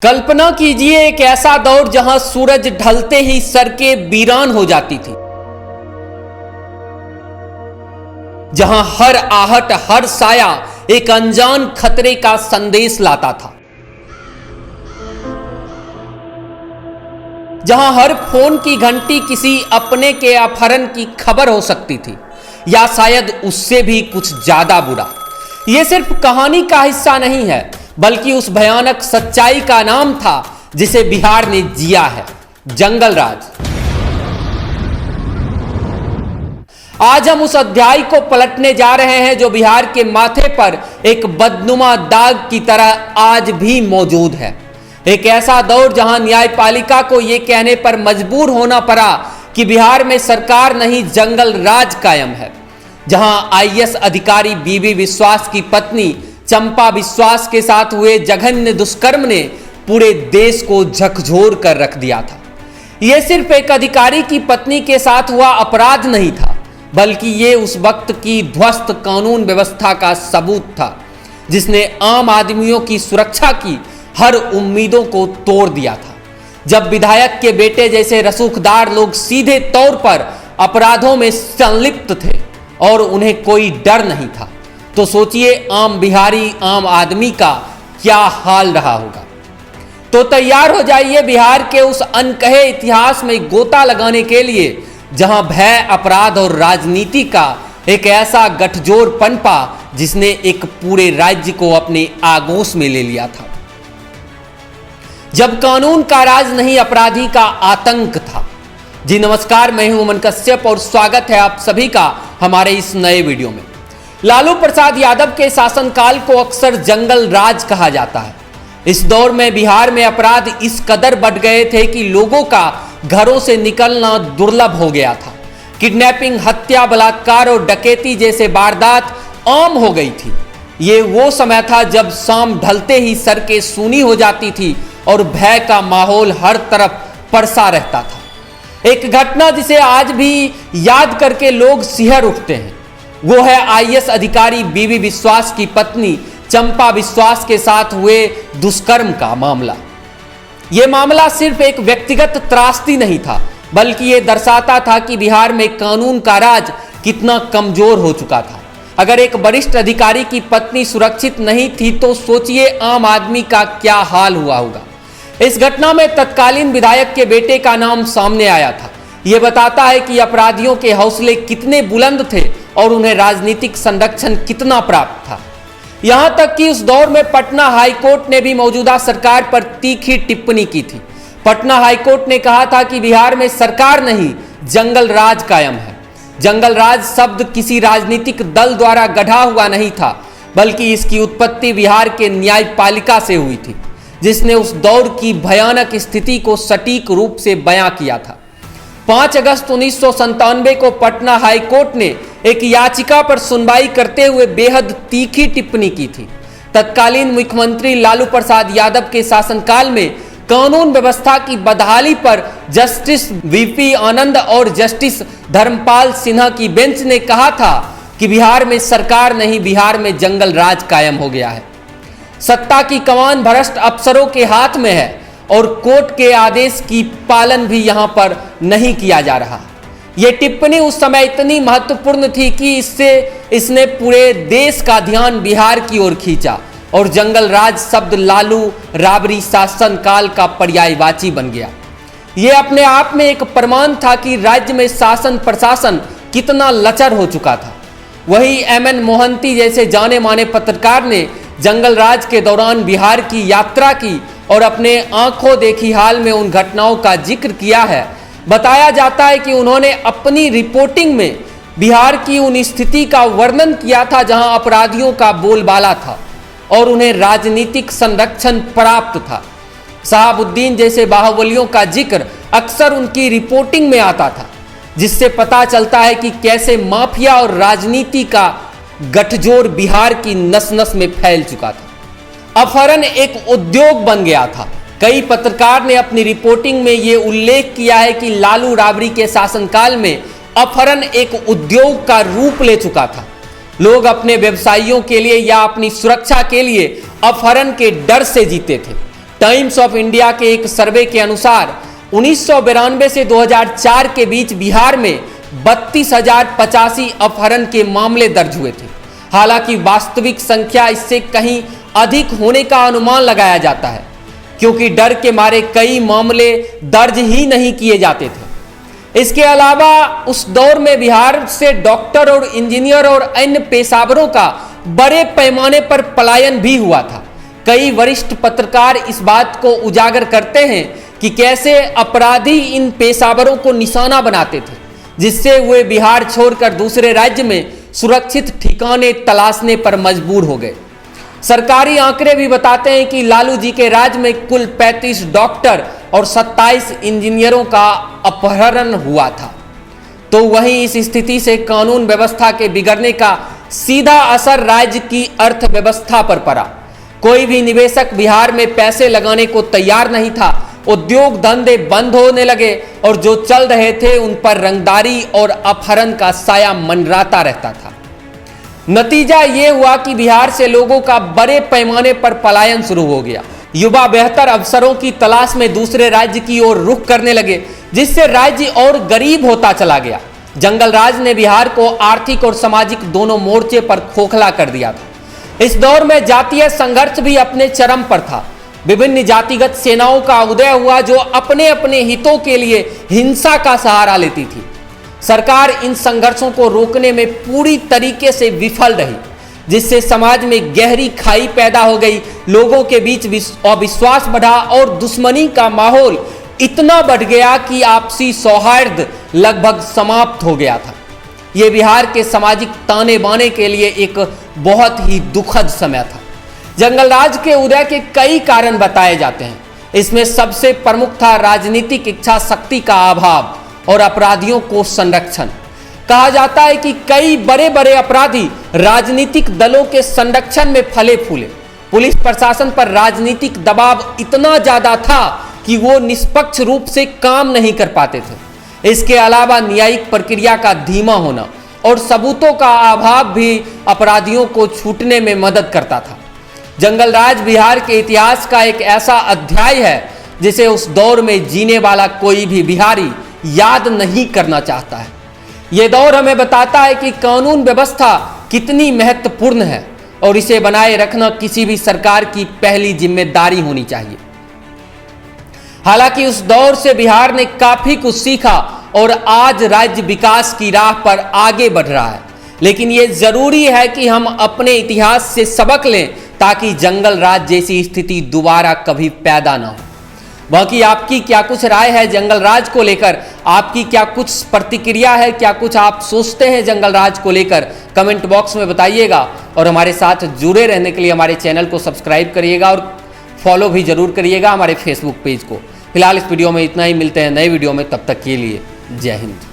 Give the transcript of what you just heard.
कल्पना कीजिए एक ऐसा दौर जहां सूरज ढलते ही सड़कें वीरान हो जाती थी, जहां हर आहट, हर साया एक अनजान खतरे का संदेश लाता था, जहां हर फोन की घंटी किसी अपने के अपहरण की खबर हो सकती थी, या शायद उससे भी कुछ ज्यादा बुरा। यह सिर्फ कहानी का हिस्सा नहीं है, बल्कि उस भयानक सच्चाई का नाम था जिसे बिहार ने जिया है, जंगल राज। आज हम उस अध्याय को पलटने जा रहे हैं जो बिहार के माथे पर एक बदनुमा दाग की तरह आज भी मौजूद है। एक ऐसा दौर जहां न्यायपालिका को यह कहने पर मजबूर होना पड़ा कि बिहार में सरकार नहीं जंगल राज कायम है, जहां आईएएस अधिकारी बीबी विश्वास की पत्नी चंपा विश्वास के साथ हुए जघन्य दुष्कर्म ने पूरे देश को झकझोर कर रख दिया था। यह सिर्फ एक अधिकारी की पत्नी के साथ हुआ अपराध नहीं था, बल्कि यह उस वक्त की ध्वस्त कानून व्यवस्था का सबूत था, जिसने आम आदमियों की सुरक्षा की हर उम्मीदों को तोड़ दिया था। जब विधायक के बेटे जैसे रसूखदार लोग सीधे तौर पर अपराधों में संलिप्त थे और उन्हें कोई डर नहीं था, तो सोचिए आम बिहारी, आम आदमी का क्या हाल रहा होगा। तो तैयार हो जाइए बिहार के उस अनकहे इतिहास में गोता लगाने के लिए, जहां भय, अपराध और राजनीति का एक ऐसा गठजोड़ पनपा जिसने एक पूरे राज्य को अपने आगोश में ले लिया था। जब कानून का राज नहीं, अपराधी का आतंक था। जी नमस्कार, मैं हूं अमन कश्यप और स्वागत है आप सभी का हमारे इस नए वीडियो में। लालू प्रसाद यादव के शासनकाल को अक्सर जंगल राज कहा जाता है। इस दौर में बिहार में अपराध इस कदर बढ़ गए थे कि लोगों का घरों से निकलना दुर्लभ हो गया था। किडनैपिंग, हत्या, बलात्कार और डकैती जैसे वारदात आम हो गई थी। ये वो समय था जब शाम ढलते ही सड़कें सूनी हो जाती थी और भय का माहौल हर तरफ पड़सा रहता था। एक घटना जिसे आज भी याद करके लोग सिहर उठते हैं, वो है आईएएस अधिकारी बीबी विश्वास की पत्नी चंपा विश्वास के साथ हुए दुष्कर्म का मामला। यह मामला सिर्फ एक व्यक्तिगत त्रासदी नहीं था, बल्कि यह दर्शाता था कि बिहार में कानून का राज कितना कमजोर हो चुका था। अगर एक वरिष्ठ अधिकारी की पत्नी सुरक्षित नहीं थी, तो सोचिए आम आदमी का क्या हाल हुआ होगा। इस घटना में तत्कालीन विधायक के बेटे का नाम सामने आया था। यह बताता है कि अपराधियों के हौसले कितने बुलंद थे और उन्हें राजनीतिक संरक्षण कितना प्राप्त था। यहां तक कि उस दौर में पटना हाईकोर्ट ने भी मौजूदा सरकार पर तीखी टिप्पणी की थी। पटना हाईकोर्ट ने कहा था कि बिहार में सरकार नहीं, जंगल राज कायम है। जंगल राज शब्द किसी राजनीतिक दल द्वारा गढ़ा हुआ नहीं था, बल्कि इसकी उत्पत्ति बिहार के न्यायपालिका से हुई थी, जिसने उस दौर की भयानक स्थिति को सटीक रूप से बयां किया था। 5 अगस्त 1997 को पटना हाईकोर्ट ने एक याचिका पर सुनवाई करते हुए बेहद तीखी टिप्पणी की थी। तत्कालीन मुख्यमंत्री लालू प्रसाद यादव के शासनकाल में कानून व्यवस्था की बदहाली पर जस्टिस वीपी आनंद और जस्टिस धर्मपाल सिन्हा की बेंच ने कहा था कि बिहार में सरकार नहीं, बिहार में जंगल राज कायम हो गया है। सत्ता की कमान भ्रष्ट अफसरों के हाथ में है और कोर्ट के आदेश की पालन भी यहां पर नहीं किया जा रहा। यह टिप्पणी उस समय इतनी महत्वपूर्ण थी कि इसने पूरे देश का ध्यान बिहार की ओर खींचा और जंगल राज शब्द लालू राबरी शासन काल का पर्यायवाची बन गया। यह अपने आप में एक प्रमाण था कि राज्य में शासन प्रशासन कितना लचर हो चुका था। वही एमएन मोहंती जैसे जाने माने पत्रकार ने जंगल राज के दौरान बिहार की यात्रा की और अपने आंखों देखी हाल में उन घटनाओं का जिक्र किया है। बताया जाता है कि उन्होंने अपनी रिपोर्टिंग में बिहार की उन स्थिति का वर्णन किया था जहां अपराधियों का बोलबाला था और उन्हें राजनीतिक संरक्षण प्राप्त था। शहाबुद्दीन जैसे बाहुबलियों का जिक्र अक्सर उनकी रिपोर्टिंग में आता था, जिससे पता चलता है कि कैसे माफिया और राजनीति का गठजोड़ बिहार की नस नस में फैल चुका था। अपहरण एक उद्योग बन गया था। कई पत्रकार ने अपनी रिपोर्टिंग में यह उल्लेख किया है कि लालू राबरी के शासनकाल में अपहरण एक उद्योग का रूप ले चुका था। लोग अपने व्यवसायियों के लिए या अपनी सुरक्षा के लिए अपहरण के डर से जीते थे। टाइम्स ऑफ इंडिया के एक सर्वे के अनुसार 1992 से 2004 के बीच बिहार में 32,085 अपहरण के मामले दर्ज हुए थे। हालांकि वास्तविक संख्या इससे कहीं अधिक होने का अनुमान लगाया जाता है, क्योंकि डर के मारे कई मामले दर्ज ही नहीं किए जाते थे। इसके अलावा उस दौर में बिहार से डॉक्टर और इंजीनियर और अन्य पेशेवरों का बड़े पैमाने पर पलायन भी हुआ था। कई वरिष्ठ पत्रकार इस बात को उजागर करते हैं कि कैसे अपराधी इन पेशेवरों को निशाना बनाते थे, जिससे वे बिहार छोड़कर दूसरे राज्य में सुरक्षित ठिकाने तलाशने पर मजबूर हो गए। सरकारी आंकड़े भी बताते हैं कि लालू जी के राज में कुल 35 डॉक्टर और 27 इंजीनियरों का अपहरण हुआ था। तो वहीं इस स्थिति से कानून व्यवस्था के बिगड़ने का सीधा असर राज्य की अर्थव्यवस्था पर पड़ा। कोई भी निवेशक बिहार में पैसे लगाने को तैयार नहीं था। उद्योग धंधे बंद होने लगे और जो चल रहे थे उन पर रंगदारी और अपहरण का साया मंडराता रहता था। नतीजा ये हुआ कि बिहार से लोगों का बड़े पैमाने पर पलायन शुरू हो गया। युवा बेहतर अवसरों की तलाश में दूसरे राज्य की ओर रुख करने लगे, जिससे राज्य और गरीब होता चला गया। जंगल राज ने बिहार को आर्थिक और सामाजिक दोनों मोर्चे पर खोखला कर दिया था। इस दौर में जातीय संघर्ष भी अपने चरम पर था। विभिन्न जातिगत सेनाओं का उदय हुआ जो अपने अपने हितों के लिए हिंसा का सहारा लेती थी। सरकार इन संघर्षों को रोकने में पूरी तरीके से विफल रही, जिससे समाज में गहरी खाई पैदा हो गई। लोगों के बीच अविश्वास बढ़ा और दुश्मनी का माहौल इतना बढ़ गया कि आपसी सौहार्द लगभग समाप्त हो गया था। यह बिहार के सामाजिक ताने बाने के लिए एक बहुत ही दुखद समय था। जंगल राज के उदय के कई कारण बताए जाते हैं। इसमें सबसे प्रमुख था राजनीतिक इच्छा शक्ति का अभाव और अपराधियों को संरक्षण। कहा जाता है कि कई बड़े बड़े अपराधी राजनीतिक दलों के संरक्षण में फले फूले। पुलिस प्रशासन पर राजनीतिक दबाव इतना ज्यादा था कि वो निष्पक्ष रूप से काम नहीं कर पाते थे। इसके अलावा न्यायिक प्रक्रिया का धीमा होना और सबूतों का अभाव भी अपराधियों को छूटने में मदद करता था। जंगल राज बिहार के इतिहास का एक ऐसा अध्याय है जिसे उस दौर में जीने वाला कोई भी बिहारी याद नहीं करना चाहता है। यह दौर हमें बताता है कि कानून व्यवस्था कितनी महत्वपूर्ण है और इसे बनाए रखना किसी भी सरकार की पहली जिम्मेदारी होनी चाहिए। हालांकि उस दौर से बिहार ने काफी कुछ सीखा और आज राज्य विकास की राह पर आगे बढ़ रहा है, लेकिन यह जरूरी है कि हम अपने इतिहास से सबक लें ताकि जंगल राज जैसी स्थिति दोबारा कभी पैदा ना हो। बाकी आपकी क्या कुछ राय है जंगल राज को लेकर? आपकी क्या कुछ प्रतिक्रिया है? क्या कुछ आप सोचते हैं जंगल राज को लेकर? कमेंट बॉक्स में बताइएगा और हमारे साथ जुड़े रहने के लिए हमारे चैनल को सब्सक्राइब करिएगा और फॉलो भी जरूर करिएगा हमारे फेसबुक पेज को। फिलहाल इस वीडियो में इतना ही, मिलते हैं नए वीडियो में, तब तक के लिए जय हिंद।